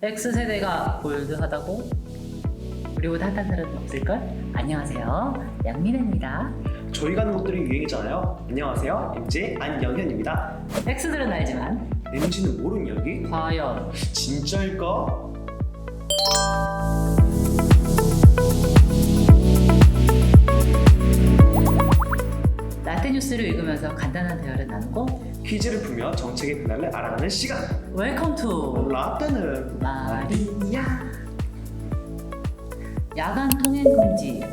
X세대가 볼드하다고? 우리보다 핫한 사람은 없을걸? 안녕하세요, 양민혜입니다. 저희가 하는 것들이 유행이잖아요. 안녕하세요, MJ 안영현입니다. X들은 알지만 MG는 모르는 이야기? 과연 진짜일까? 라떼 뉴스를 읽으면서 간단한 대화를 나누고 퀴즈를 풀며 정책의 변화를 알아가는 시간. 웰컴 투 라떼는 마리아. 야간 통행 금지.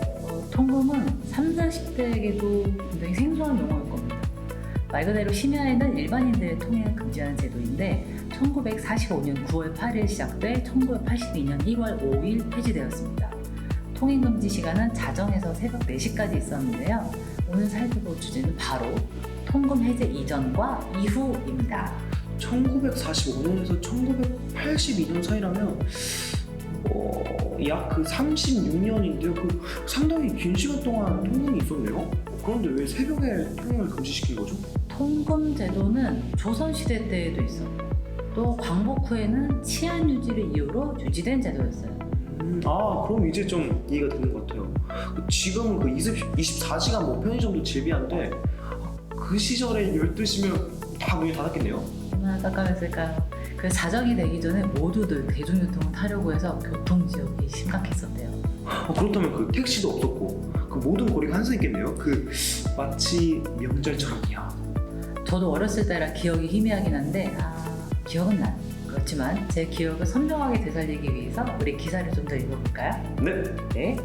통금은 3, 40대에게도 굉장히 생소한 용어일 겁니다. 말 그대로 심야에는 일반인들의 통행을 금지하는 제도인데 1945년 9월 8일 시작돼 1982년 1월 5일 폐지되었습니다. 통행 금지 시간은 자정에서 새벽 4시까지 있었는데요. 오늘 살펴볼 주제는 바로 통금 해제 이전과 이후입니다. 1945년에서 1982년 사이라면 약 그 36년인데요. 그 상당히 긴 시간 동안 통금이 있었네요. 그런데 왜 새벽에 통행을 금지시킨 거죠? 통금 제도는 조선시대 때에도 있었고 또 광복 후에는 치안 유지를 이유로 유지된 제도였어요. 그럼 이제 좀 이해가 되는 것 같아요. 지금은 그 24시간 뭐 편의점도 즐비한데 그 시절에 12시면 다 문이 닫았겠네요. 얼마나 깜깜했을까요? 그 자정이 되기 전에 모두들 대중교통을 타려고 해서 교통지역이 심각했었대요. 그렇다면 그 택시도 없었고 그 모든 거리가 한산했겠네요. 그 마치 명절처럼이야. 저도 어렸을 때라 기억이 희미하긴 한데 기억은 나요. 그렇지만 제 기억을 선명하게 되살리기 위해서 우리 기사를 좀 더 읽어볼까요? 네. 네.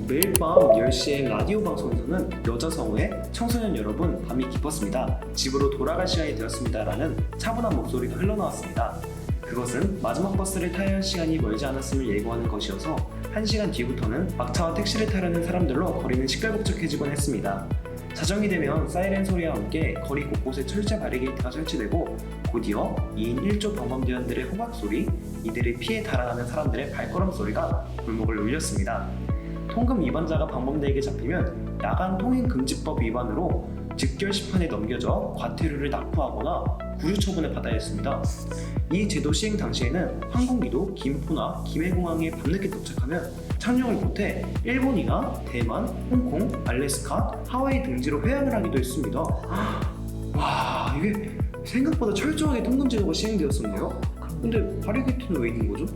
매일 밤 10시에 라디오 방송에서는 여자 성우의 청소년 여러분 밤이 깊었습니다. 집으로 돌아갈 시간이 되었습니다. 라는 차분한 목소리가 흘러나왔습니다. 그것은 마지막 버스를 타야 할 시간이 멀지 않았음을 예고하는 것이어서 1시간 뒤부터는 막차와 택시를 타려는 사람들로 거리는 시끌벅적해지곤 했습니다. 자정이 되면 사이렌 소리와 함께 거리 곳곳에 철제 바리게이트가 설치되고 곧이어 2인 1조 방범대원들의 호박 소리, 이들을 피해 달아나는 사람들의 발걸음 소리가 골목을 울렸습니다. 통금 위반자가 방범대에게 잡히면 야간 통행금지법 위반으로 즉결 심판에 넘겨져 과태료를 납부하거나 구류 처분을 받아야 했습니다. 이 제도 시행 당시에는 항공기도 김포나 김해공항에 밤늦게 도착하면 착륙을 못해 일본이나 대만, 홍콩, 알래스카, 하와이 등지로 회항을 하기도 했습니다. 와, 이게 생각보다 철저하게 통금 제도가 시행되었었네요. 근데 바리게이트는 왜 있는 거죠?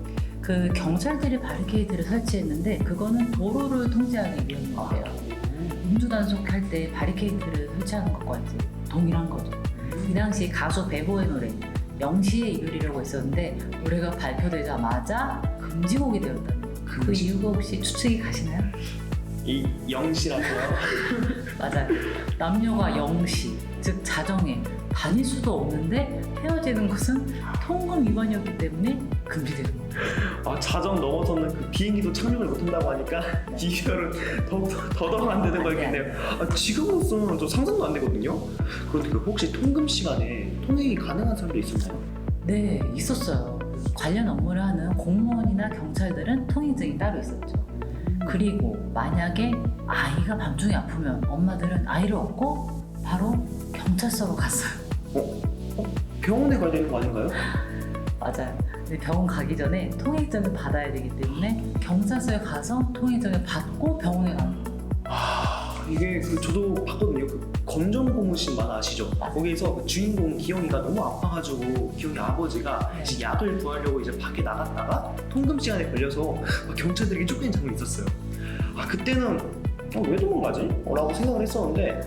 그 경찰들이 바리케이드를 설치했는데 그거는 도로를 통제하기 위함인데요. 음주 단속할 때 바리케이드를 설치하는 것과 이제 동일한 거죠. 이 당시 가수 베보의 노래 영시의 이별이라고 있었는데 노래가 발표되자마자 금지곡이 되었다는 그 이유가 혹시 추측이 가시나요? 이 영시라고요? 맞아요. 남녀가 영시, 즉 자정에 다닐 수도 없는데 헤어지는 것은 통금 위반이었기 때문에 금지되는 거예요. 자정 넘어서는 그 비행기도 착륙을 못한다고 하니까 이별은 더더욱 안 되는 거겠네요. 지금으로서는 좀 상상도 안 되거든요. 그런데 그 혹시 통금 시간에 통행이 가능한 사람도 있었나요? 네, 있었어요. 관련 업무를 하는 공무원이나 경찰들은 통행증이 따로 있었죠. 그리고 만약에 아이가 밤중에 아프면 엄마들은 아이를 업고 바로 경찰서로 갔어요. 병원에 가야 되는 거 아닌가요? 맞아요. 근데 병원 가기 전에 통행증을 받아야 되기 때문에 경찰서에 가서 통행증을 받고 병원에 가는 거예요. 이게 저도 봤거든요. 그 검정 고무신 만화 아시죠? 맞아요. 거기에서 그 주인공 기영이가 너무 아파가지고 기영이 아버지가 네. 이제 약을 구하려고 이제 밖에 나갔다가 통금 시간에 걸려서 경찰들에게 쫓기는 장면이 있었어요. 그때는 왜 도망가지? 라고 생각을 했었는데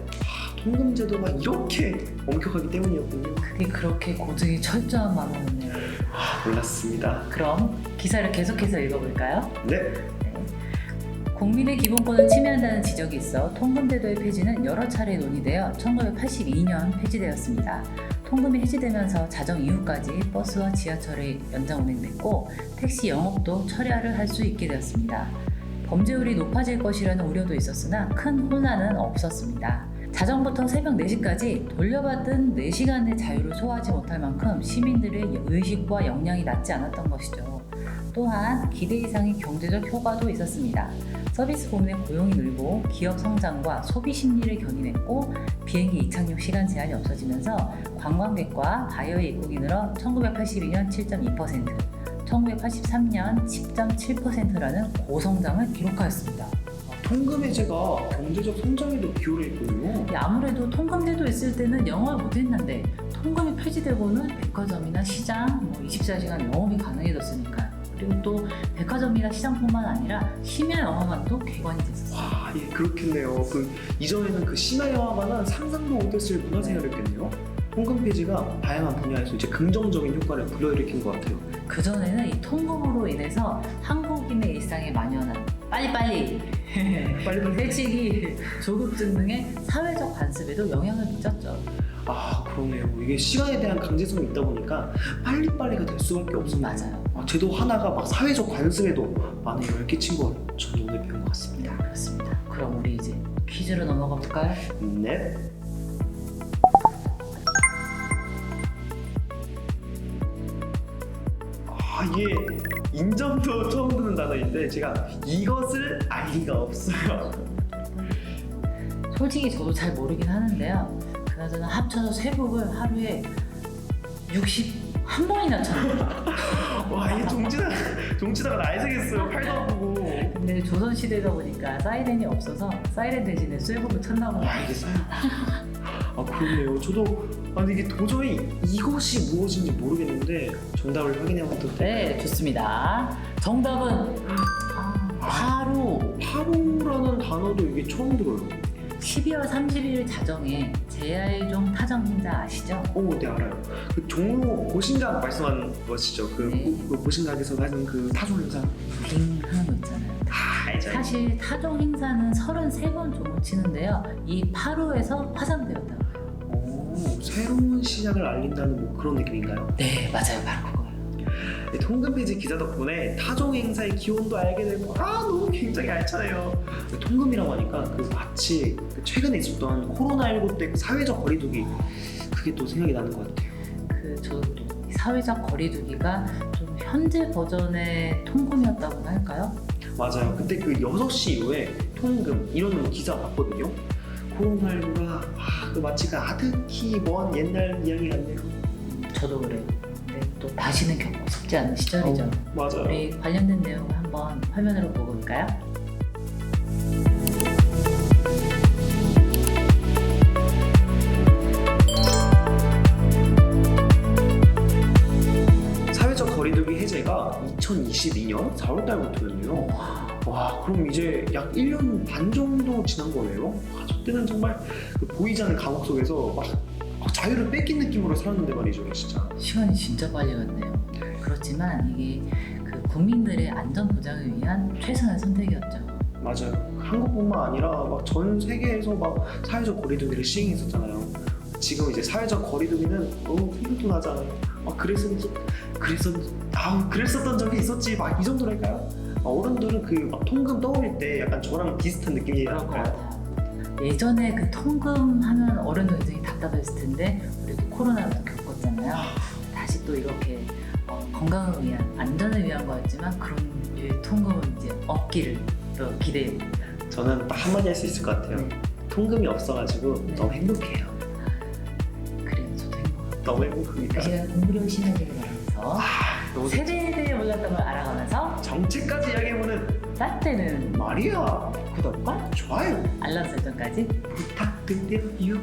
통금 제도가 이렇게 엄격하기 때문이었군요. 그게 그렇게 고증이 철저한 만화였네요. 몰랐습니다. 그럼 기사를 계속해서 읽어볼까요? 네. 국민의 기본권을 침해한다는 지적이 있어 통금제도의 폐지는 여러 차례 논의되어 1982년 폐지되었습니다. 통금이 해지되면서 자정 이후까지 버스와 지하철이 연장 운행됐고 택시 영업도 철야를 할 수 있게 되었습니다. 범죄율이 높아질 것이라는 우려도 있었으나 큰 혼란은 없었습니다. 자정부터 새벽 4시까지 돌려받은 4시간의 자유를 소화하지 못할 만큼 시민들의 의식과 역량이 낮지 않았던 것이죠. 또한 기대 이상의 경제적 효과도 있었습니다. 서비스 부문의 고용이 늘고 기업 성장과 소비 심리를 견인했고 비행기 이착륙 시간 제한이 없어지면서 관광객과 바이어의 입국이 늘어 1982년 7.2%, 1983년 10.7%라는 고성장을 기록하였습니다. 통금 해제가 경제적 성장에도 기여를 했군요. 아무래도 통금제도 있을 때는 영업을 못했는데 통금이 폐지되고는 백화점이나 시장, 24시간 영업이 가능해졌으니까요. 그리고 또 백화점이나 시장뿐만 아니라 심야 영화관도 개관이 됐었어요. 와, 예, 그렇겠네요. 이전에는 그 심야 영화관은 상상도 못했을 문화생활이었겠네요. 통금 폐지가 다양한 분야에서 이제 긍정적인 효과를 불러일으킨 것 같아요. 그전에는 이 통금으로 인해서 한국인의 일상에 만연한 빨리빨리 회식이 조급증 등의 사회적 관습에도 영향을 미쳤죠. 아, 그러네요. 이게 시간에 대한 강제성이 있다 보니까 빨리빨리가 될 수밖에 없습니다. 맞아요. 제도 하나가 막 사회적 관습에도 많은 영향을 끼친 걸 저는 오늘 배운 것 같습니다. 그렇습니다. 그럼 우리 이제 퀴즈로 넘어가 볼까요? 네. 이게 인정도 처음 듣는 단어인데 제가 이것을 알 리가 없어요. 솔직히 저도 잘 모르긴 하는데요. 그나저나 합쳐서 세국을 하루에 61번이나 쳤는데 와, 이게 종치다가 날 새겠어요. 팔도 아프고. 근데 조선시대다 보니까 사이렌이 없어서 사이렌 대신에 쇠국을 쳤나 보네요. 알겠어요. 그러네요. 저도 이게 도저히 이것이 무엇인지 모르겠는데 정답을 확인해 보도록 할까요? 네, 좋습니다. 정답은 파로라는 단어도 이게 처음 들어요. 12월 31일 자정에 제알종 타정 행사 아시죠? 네, 알아요. 그 종로 보신각 말씀하는 것이죠. 네. 그 보신각에서 하는 그 타종 행사. 빙 하는 거 있잖아요. 알죠. 사실 타종 행사는 33번 종을 치는데요. 이 8호에서 파산되었다고 해요. 새로운 시작을 알린다는 뭐 그런 느낌인가요? 네, 맞아요. 바로 그거예요. 통금 폐지 기자 덕분에 타종 행사의 기원도 알게 되고 너무 굉장히 알차네요. 통금이라고 하니까 마치 최근에 있었던 코로나19 때 사회적 거리두기 그게 또 생각이 나는 것 같아요. 저도 사회적 거리두기가 좀 현재 버전의 통금이었다고나 할까요? 맞아요. 그때 6시 이후에 통금 이런 기사 봤거든요. 코로나19가 마치 아득히 먼 옛날 이야기 같네요. 저도 그래요. 근데 또 다시는 겪고 싶지 않은 시절이죠. 맞아요. 우리 관련된 내용을 한번 화면으로 보고 볼까요? 사회적 거리두기 해제가 2022년 4월 달부터였네요. 와, 그럼 이제 약 1년 반 정도 지난 거네요. 저 때는 정말 보이지 않는 감옥 속에서 막 자유를 뺏긴 느낌으로 살았는데 말이죠, 진짜. 시간이 진짜 빨리 갔네요. 그렇지만 이게 국민들의 안전 보장을 위한 최선의 선택이었죠. 맞아요. 한국뿐만 아니라 전 세계에서 사회적 거리두기를 시행했었잖아요. 지금 이제 사회적 거리두기는 너무 훈훈하잖아요. 그랬었던 적이 있었지 이 정도랄까요? 어른들은 통금 떠올릴 때 약간 저랑 비슷한 느낌이랄까요? 예전에 통금 하면 어른들 굉장히 답답했을 텐데 우리도 코로나를 겪었잖아요. 다시 또 이렇게 건강을 위한 안전을 위한 거였지만 그런 류의 통금은 이제 없기를 또 기대해봅니다. 저는 딱 한마디 할 수 있을 것 같아요. 통금이 없어가지고 너무 행복해요. 그래요, 저도 행복해요. 너무 행복합니다. 그 시간 공부를 열심히 하기를 바라면서 너무 세대에 대해 몰랐던 걸 알아가면서 정치까지 이야기해보는 따뜻는 마리아 구독과 좋아요 알람 설정까지 부탁드려요.